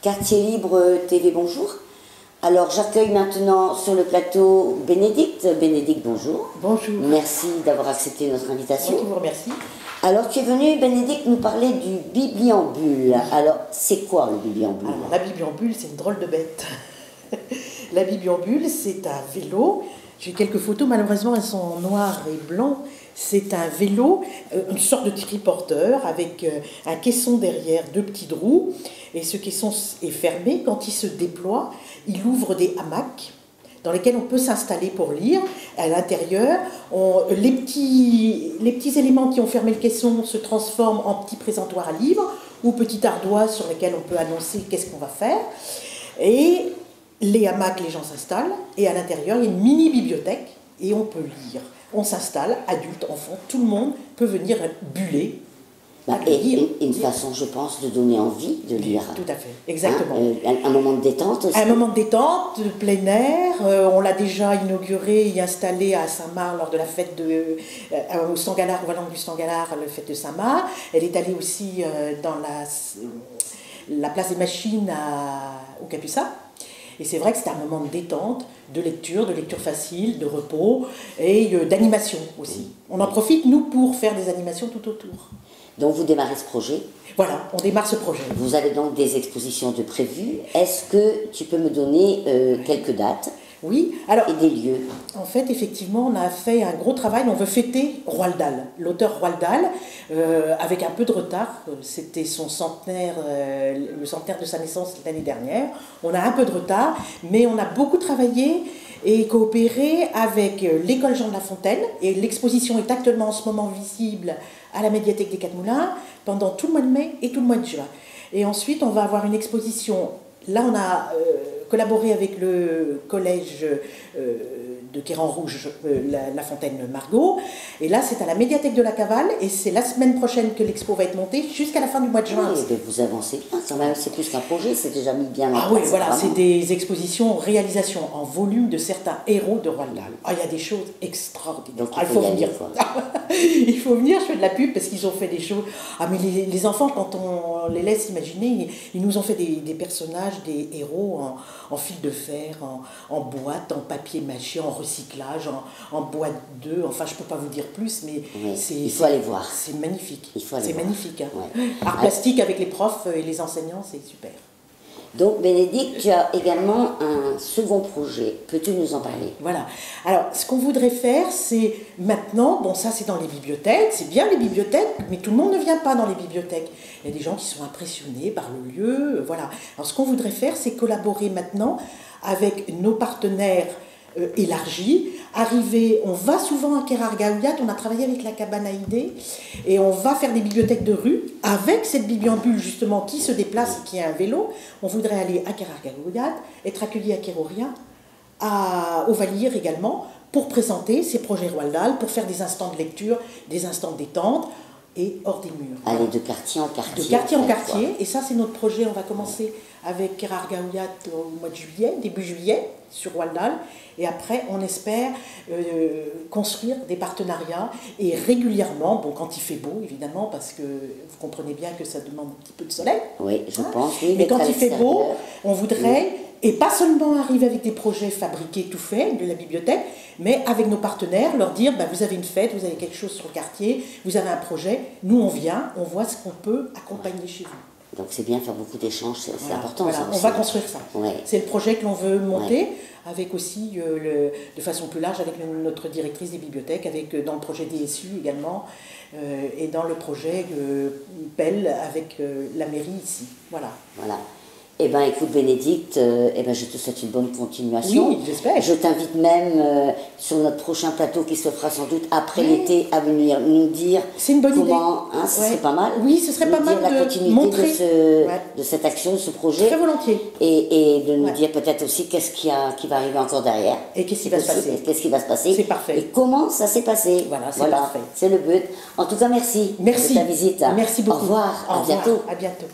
Quartier Libre TV, bonjour. Alors j'accueille maintenant sur le plateau Bénédicte. Bénédicte, bonjour. Bonjour. Merci d'avoir accepté notre invitation. Moi qui vous remercie. Alors tu es venue, Bénédicte, nous parler du bibliambule. Alors c'est quoi le bibliambule? Alors, la bibliambule, c'est une drôle de bête. La bibliambule, c'est un vélo. J'ai quelques photos, malheureusement elles sont en noir et blanc. C'est un vélo, une sorte de triporteur avec un caisson derrière, deux petites roues. Et ce caisson est fermé. Quand il se déploie, il ouvre des hamacs dans lesquels on peut s'installer pour lire. À l'intérieur, les petits éléments qui ont fermé le caisson se transforment en petits présentoirs à livres ou petites ardoises sur lesquelles on peut annoncer qu'est-ce qu'on va faire. Et les hamacs, les gens s'installent. Et à l'intérieur, il y a une mini-bibliothèque et on peut lire. On s'installe, adultes, enfants, tout le monde peut venir buller. Et une façon, je pense, de donner envie de lire. Tout à fait, exactement. Un moment de détente aussi. Un moment de détente, de plein air. On l'a déjà inauguré et installé à Saint-Marc lors de la fête au Stangalard, au Vallon du Stangalard, la fête de Saint-Marc. Elle est allée aussi dans la place des machines au Capucin. Et c'est vrai que c'est un moment de détente, de lecture facile, de repos et d'animation aussi. On en profite, nous, pour faire des animations tout autour. Donc vous démarrez ce projet. Voilà, on démarre ce projet. Vous avez donc des expositions de prévues. Est-ce que tu peux me donner quelques dates? Oui, alors, et des lieux. En fait, effectivement, on a fait un gros travail. On veut fêter Roald Dahl, l'auteur Roald Dahl, avec un peu de retard. C'était son centenaire, le centenaire de sa naissance l'année dernière. On a un peu de retard, mais on a beaucoup travaillé et coopéré avec l'école Jean de La Fontaine. Et l'exposition est actuellement en ce moment visible à la médiathèque des Quatre Moulins pendant tout le mois de mai et tout le mois de juin. Et ensuite, on va avoir une exposition. Là, on a collaboré avec le collège de Quéran-Rouge, la Fontaine Margot. Et là, c'est à la médiathèque de la Cavale. Et c'est la semaine prochaine que l'expo va être montée, jusqu'à la fin du mois de juin. Oui, vous avancez bien, quand même. C'est plus qu'un projet, c'est déjà mis bien en place. Ah oui, voilà, c'est des expositions, réalisations en volume de certains héros de Roald Dahl. Ah, il y a des choses extraordinaires. Donc, il faut venir. Il faut venir, je fais de la pub parce qu'ils ont fait des choses. Ah, mais les enfants, quand on les laisse imaginer, ils nous ont fait des personnages, des héros en fil de fer, en boîte, en papier mâché, en recyclage, en boîte d'œufs. Enfin, je ne peux pas vous dire plus, mais oui, il faut aller voir. C'est magnifique. C'est magnifique. Hein. Ouais. Art plastique avec les profs et les enseignants, c'est super. Donc, Bénédicte, tu as également un second projet. Peux-tu nous en parler? Voilà. Alors, ce qu'on voudrait faire, c'est maintenant, bon, ça c'est dans les bibliothèques, c'est bien les bibliothèques, mais tout le monde ne vient pas dans les bibliothèques. Il y a des gens qui sont impressionnés par le lieu, voilà. Alors, ce qu'on voudrait faire, c'est collaborer maintenant avec nos partenaires élargis. On va souvent à Kérargaouiat, on a travaillé avec la cabane à idées, et on va faire des bibliothèques de rue avec cette bibliambule justement qui se déplace et qui a un vélo. On voudrait aller à Kérargaouiat, être accueilli à Kéroria, au Valire également, pour présenter ces projets Roald Dahl, pour faire des instants de lecture, des instants de détente, et hors des murs. Aller de quartier en quartier. De quartier en quartier, et ça c'est notre projet. On va commencer avec Kérargaouiat au mois de juillet, début juillet, sur Roald Dahl, et après on espère construire des partenariats, et régulièrement, bon, quand il fait beau évidemment, parce que vous comprenez bien que ça demande un petit peu de soleil. Oui, je pense, oui. Mais quand il fait beau, on voudrait, et pas seulement arriver avec des projets fabriqués, tout fait, de la bibliothèque, mais avec nos partenaires, leur dire, bah, vous avez une fête, vous avez quelque chose sur le quartier, vous avez un projet, nous on vient, on voit ce qu'on peut accompagner chez vous. Donc c'est bien faire beaucoup d'échanges, c'est important. Voilà, ça aussi. On va construire ça. Ouais. C'est le projet que l'on veut monter, avec aussi, de façon plus large, avec notre directrice des bibliothèques, dans le projet DSU également, et dans le projet PEL avec la mairie ici. Voilà. Eh bien, écoute, Bénédicte, je te souhaite une bonne continuation. Oui, j'espère. Je t'invite même sur notre prochain plateau qui se fera sans doute après l'été à venir nous dire comment, hein, ce serait pas mal. Oui, ce serait pas mal la continuité montrer de cette action, de ce projet. Très volontiers. Et de nous dire peut-être aussi qu'est-ce qui va arriver encore derrière. Et qu'est-ce qui va se passer. Qu'est-ce qui va se passer. C'est parfait. Et comment ça s'est passé. Voilà, c'est parfait. C'est le but. En tout cas, merci. Merci. De ta visite. Merci beaucoup. Au revoir. À bientôt. À bientôt.